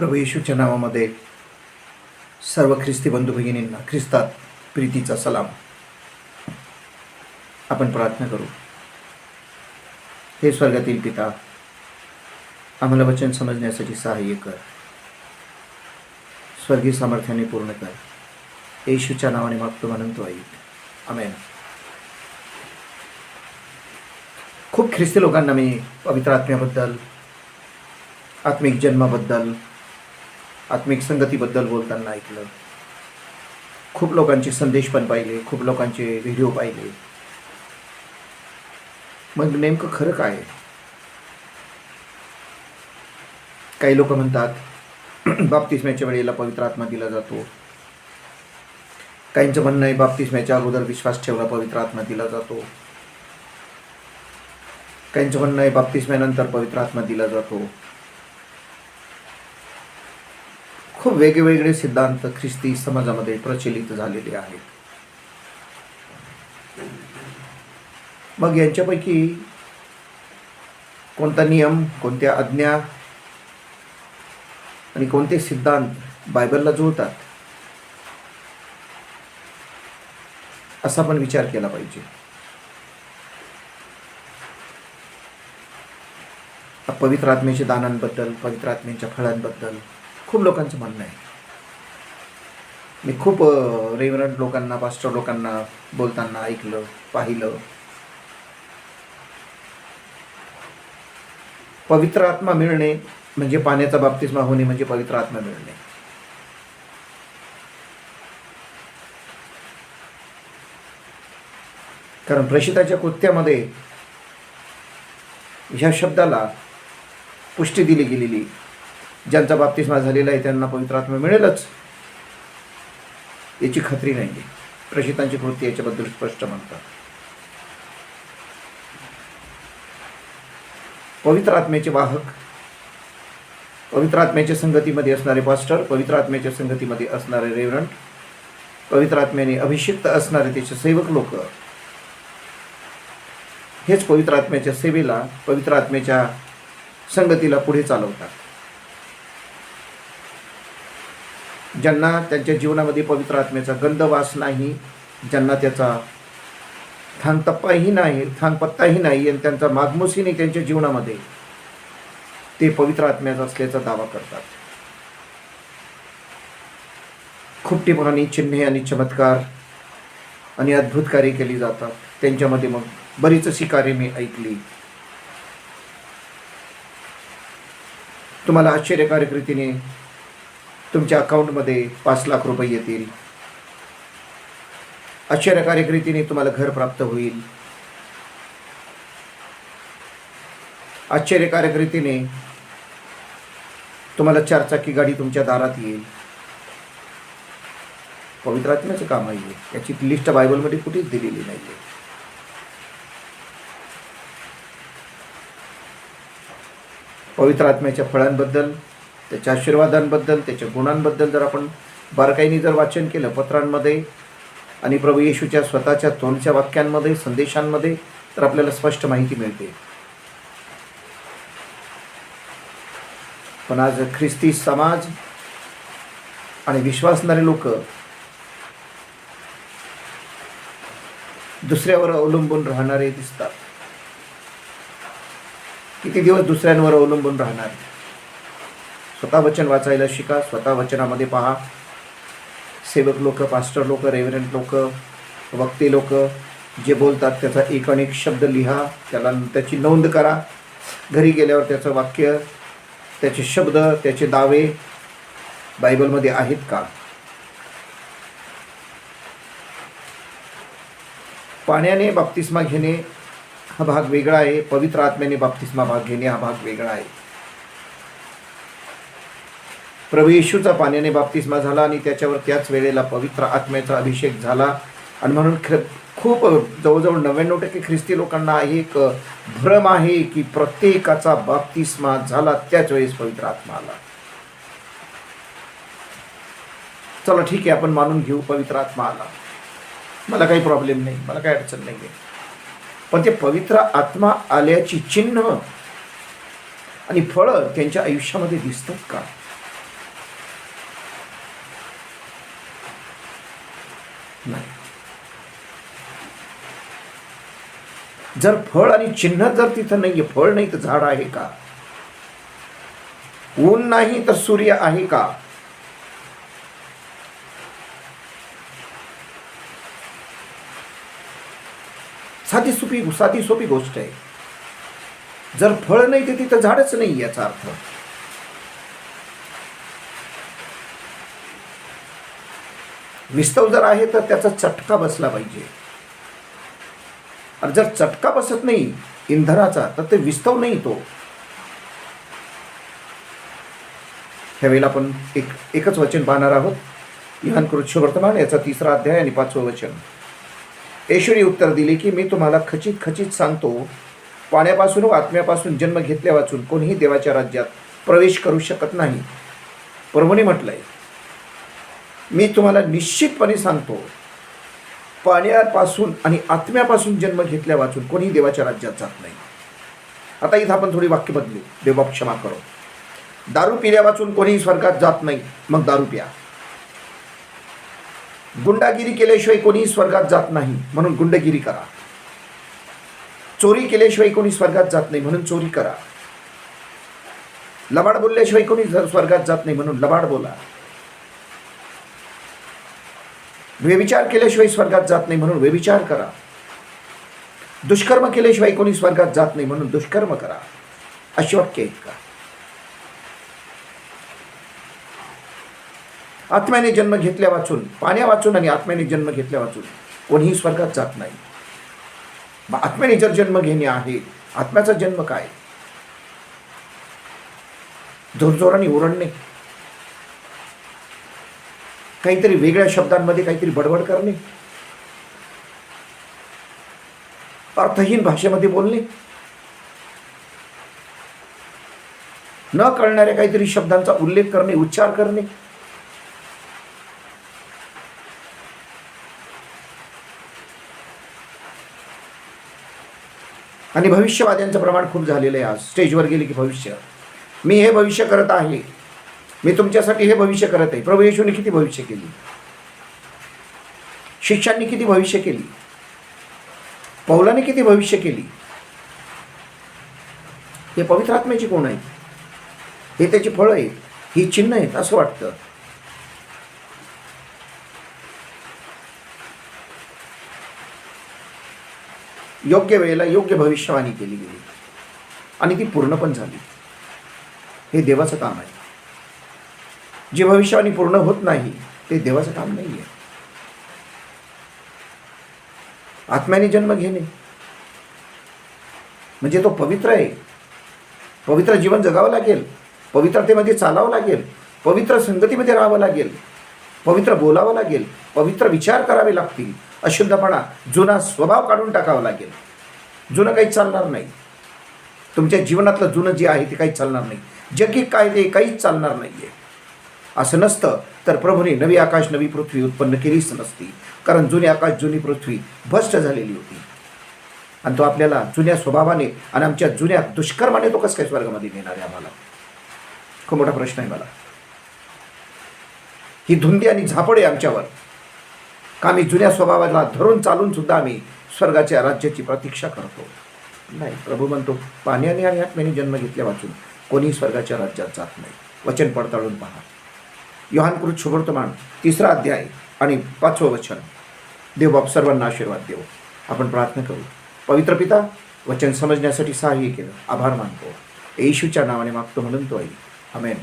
प्रभू येशूच्या नावामध्ये सर्व ख्रिस्ती बंधू भगिनींना ख्रिस्तात प्रीतीचा सलाम. आपण प्रार्थना करू. हे स्वर्गातील पिता, आम्हाला वचन समजण्यासाठी सहाय्य कर. स्वर्गीय सामर्थ्याने पूर्ण कर. येशूच्या नावाने मागतो म्हणतो ऐक. आमेन. खूप ख्रिस्ती लोकांना मी पवित्र आत्म्याबद्दल, आत्मिक जन्माबद्दल, आत्मिक संगतीबद्दल बोलताना ऐकलं. खूप लोकांचे संदेश पण पाहिले, खूप लोकांचे व्हिडिओ पाहिले. मग नेमकं खरं काय आहे? काही लोक म्हणतात बाप्तिस्म्याच्या वेळेला पवित्र आत्मा दिला जातो. काहींचं म्हणणं आहे बाप्तिस्म्याच्या अगोदर विश्वास ठेवला पवित्र आत्मा दिला जातो. काहींचं म्हणणं आहे बाप्तिस्म्यानंतर पवित्र आत्मा दिला जातो. खूप वेगवेगळे सिद्धांत ख्रिस्ती समाजामध्ये प्रचलित झालेले आहेत. मग यांच्यापैकी कोणता नियम, कोणत्या आज्ञा आणि कोणते सिद्धांत बायबलला जुळतात, असा पण विचार केला पाहिजे. पवित्र आत्म्याच्या दानांबद्दल, पवित्र आत्म्याच्या फळांबद्दल खूप लोकांचं म्हणणं आहे. मी खूप रेव्हरंट लोकांना, पास्टर लोकांना बोलताना ऐकलं, पाहिलं. पवित्र आत्मा मिळणे म्हणजे पाण्याचा बाप्तिस्मा होणे म्हणजे पवित्र आत्मा मिळणे. कारण प्रेषिताच्या कृत्यामध्ये ह्या शब्दाला पुष्टी दिली गेलेली. ज्यांचा बाप्तिस्मा झालेला आहे त्यांना पवित्र आत्मा मिळेलच याची खात्री नाही आहे. प्रेषितांची कृती याच्याबद्दल स्पष्ट म्हणतात. पवित्र आत्म्याचे वाहक, पवित्र आत्म्याच्या संगतीमध्ये असणारे पास्टर, पवित्र आत्म्याच्या संगतीमध्ये असणारे रेव्हरंट, पवित्र आत्म्याने अभिषिक्त असणारे त्याचे सेवक लोक, हेच पवित्र आत्म्याच्या सेवेला, पवित्र आत्म्याच्या संगतीला पुढे चालवतात. ज्यांना त्यांच्या जीवनामध्ये पवित्र आत्म्याचा गंधवास नाही, ज्यांना त्याचा थांगपत्ताही नाही आणि त्यांचा मागमूसही नाही त्यांच्या जीवनामध्ये, ते पवित्र आत्म्याचा असल्याचा दावा करतात. खूप ठिकाणी चिन्हे आणि चमत्कार आणि अद्भुत कार्य केली जातात. त्यांच्यामध्ये मग बरीच अशी कार्य मी ऐकली. तुम्हाला आश्चर्यकारक रीतीने तुमच्या अकाउंटमध्ये 5 लाख रुपये येतील. आश्चर्यकारक रीतीने तुम्हाला घर प्राप्त होईल. आश्चर्यकारक रीतीने तुम्हाला 4 चाकी गाडी तुमच्या दारात येईल. पवित्र आत्म्याचं काम आहे. याची लिस्ट बायबलमध्ये कुठेच दिलेली नाही आहे. पवित्र आत्म्याच्या फळांबद्दल, त्याच्या आशीर्वादांबद्दल, त्याच्या गुणांबद्दल जर आपण बारकाईने जर वाचन केलं पत्रांमध्ये आणि प्रभू येशूच्या स्वतःच्या तोंडच्या वाक्यांमध्ये, संदेशांमध्ये, तर आपल्याला स्पष्ट माहिती मिळते. पण आज ख्रिस्ती समाज आणि विश्वासणारे लोक दुसऱ्यावर अवलंबून राहणारे दिसतात. किती दिवस दुसऱ्यांवर अवलंबून राहणार? स्वतः वचन वाचायला शिका, स्वतः वचनामध्ये पहा. सेवक लोक, पास्टर लोक, रेव्हरंट लोक, वक्ते लोक जे बोलतात त्याचा एक अनेक शब्द लिहा, त्याची नोंद करा. घरी गेल्यावर त्याचं वाक्य, त्याचे शब्द, त्याचे दावे बायबलमध्ये आहेत का? पाण्याने बाप्तिस्मा घेणे हा भाग वेगळा आहे. पवित्र आत्म्याने बाप्तिस्मा भाग घेणे हा भाग वेगळा आहे. प्रभू येशूचा पाण्याने बाप्तिस्मा झाला आणि त्याच्यावर त्याच वेळेला पवित्र आत्म्याचा अभिषेक झाला. आणि म्हणून खूप जवळजवळ 99% ख्रिस्ती लोकांना एक भ्रम आहे की प्रत्येकाचा बाप्तिस्मा झाला त्याच वेळेस पवित्र आत्मा आला. चला ठीक आहे, आपण मानून घेऊ पवित्र आत्मा आला, मला काही प्रॉब्लेम नाही, मला काही अडचण नाही आहे. पण ते पवित्र आत्मा आल्याची चिन्ह आणि फळं त्यांच्या आयुष्यामध्ये दिसतात का? जर फळ आणि चिन्ह जर तिथं नाहीये, फळ नाही तर झाड आहे का? ऊन नाही तर सूर्य आहे का? साधी सोपी गोष्ट आहे. जर फळ नाही तर तिथं झाडच नाही, याचा अर्थ. विस्तव जर आहे तर त्याचा चटका बसला पाहिजे. आणि जर चटका बसत नाही इंधनाचा तर ते विस्तव नाही तो. ह्यावेळेला आपण एकच वचन पाहणार आहोत. यूहन्नकृत सुवर्तमान याचा 3रा अध्याय आणि 5वं वचन. येशूने उत्तर दिले की मी तुम्हाला खचित खचित सांगतो, पाण्यापासून व आत्म्यापासून जन्म घेतल्या वाचून कोणीही देवाच्या राज्यात प्रवेश करू शकत नाही. प्रभूने म्हटलंय, मी तुम्हाला निश्चितपणे सांगतो, पाण्यापासून आणि आत्म्यापासून जन्म घेतल्या वाचून कोणीही देवाच्या राज्यात जात नाही. आता इथं आपण थोडी वाक्य बदलू. देवा क्षमा करो. दारू पिल्या वाचून कोणीही स्वर्गात जात नाही, मग दारू प्या. गुंडागिरी केल्याशिवाय कोणीही स्वर्गात जात नाही, म्हणून गुंडगिरी करा. चोरी केल्याशिवाय कोणी स्वर्गात जात नाही, म्हणून चोरी करा. लबाड बोलल्याशिवाय कोणी स्वर्गात जात नाही, म्हणून लबाड बोला. व्यभिचार केल्याशिवाय स्वर्गात जात नाही, म्हणून व्यभिचार करा. दुष्कर्म केल्याशिवाय कोणी स्वर्गात जात नाही, म्हणून दुष्कर्म करा. अशी वाक्य आहेत का? आत्म्याने जन्म घेतल्या वाचून, पाण्या वाचून आणि आत्म्याने जन्म घेतल्या वाचून कोणीही स्वर्गात जात नाही. मग आत्म्याने जर जन्म घेणे आहे, आत्म्याचा जन्म काय? जोरजोराने ओरडणे, काहीतरी वेगळ्या शब्दांमध्ये काहीतरी बडबड करणे, अर्थहीन भाषेमध्ये बोलणे, न कळणाऱ्या काहीतरी शब्दांचा उल्लेख करणे, उच्चार करणे. आणि भविष्यवाद्यांचं प्रमाण खूप झालेलं आहे. आज स्टेजवर गेले की भविष्य, मी हे भविष्य करत आहे, मी तुमच्यासाठी हे भविष्य करत आहे. प्रभू येशूने किती भविष्य केली, शिष्यांनी किती भविष्य केली, पौलाने किती भविष्य केली. हे पवित्र आत्म्याची कोण आहे? हे त्याची फळं आहेत, ही चिन्ह आहेत असं वाटतं. योग्य वेळेला योग्य भविष्यवाणी केली गेली आणि ती पूर्ण पण झाली. हे देवाचं काम आहे. जी भविष्यवाणी पूर्ण होत नाही ते देवाचं काम नाही आहे. आत्म्याने जन्म घेणे म्हणजे तो पवित्र आहे. पवित्र जीवन जगावं लागेल, पवित्रतेमध्ये चालावं लागेल, पवित्र संगतीमध्ये राहावं लागेल, पवित्र बोलावं लागेल, पवित्र विचार करावे लागतील. अशुद्धपणा, जुना स्वभाव काढून टाकावा लागेल. जुनं काहीच चालणार नाही. तुमच्या जीवनातलं जुनं जे आहे ते काहीच चालणार नाही. जगी काय ते काहीच चालणार नाही आहे. असं नसतं तर प्रभूने नवी आकाश नवी पृथ्वी उत्पन्न केलीच नसती. कारण जुने आकाश जुनी पृथ्वी भ्रष्ट झालेली होती. आणि तो आपल्याला जुन्या स्वभावाने आणि आमच्या जुन्या दुष्कर्माने तो कसं काय स्वर्गामध्ये नेणार आहे आम्हाला? खूप मोठा प्रश्न आहे मला. ही धुंदी आणि झापड आहे आमच्यावर का आम्ही जुन्या स्वभावाला धरून चालून सुद्धा आम्ही स्वर्गाच्या राज्याची प्रतीक्षा करतो? नाही. प्रभू म्हणतो, पाण्याने आणि आत्म्याने जन्म घेतल्या वाचून कोणी स्वर्गाच्या राज्यात जात नाही. वचन पडताळून पहा. यूहन्नकृत सुवर्तमान 3रा अध्याय आणि 5वं वचन. देव बाप सर्वांना आशीर्वाद देव. आपण प्रार्थना करू. पवित्र पिता, वचन समजण्यासाठी सहाय्य केलं, आभार मानतो. येशूच्या नावाने मागतो म्हणून तो आहे. आमेन.